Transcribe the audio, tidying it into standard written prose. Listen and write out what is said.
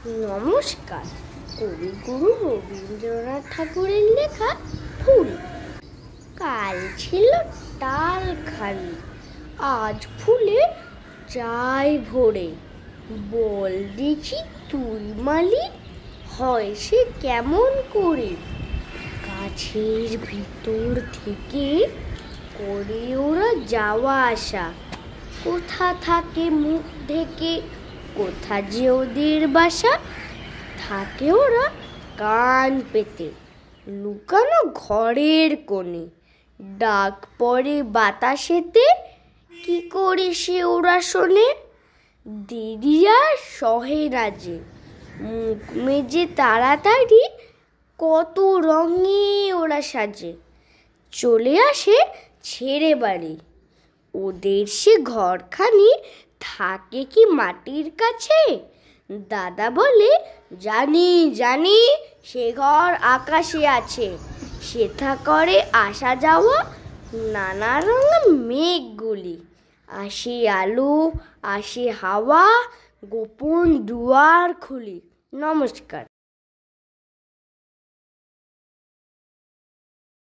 নমস্কার। কবিগুরু রবীন্দ্রনাথ ঠাকুরের লেখা ফুল। কাল ছিল টাল খালি, আজ ফুলে চাই ভরে। বল দেখি তুই মালি, হয় সে কেমন করে? গাছের ভিতর থেকে করে ওরা যাওয়া আসা, কোথা থাকে মুখ ঢেকে, কোথা যে ওদের বাসা। থাকে ওরা কান পেতে লুকানো ঘরের কোণে, ডাক পড়ে বাতাসেতে, কি করে সে ওরা শোনে? দেরি আর সহে না যে, মুখ মেজে তাড়াতাড়ি, কত রঙে ওরা সাজে। চলে আসে ছেড়ে বাড়ি, ওদের সে ঘরখানি থাকে কি মাটির কাছে? দাদা বলে, জানি জানি, সে ঘর আকাশে আছে। সেথা করে আসা যাওয়া নানা রঙের মেঘগুলি, আসে আলো আসে হাওয়া, গোপন দুয়ার খুলি। নমস্কার।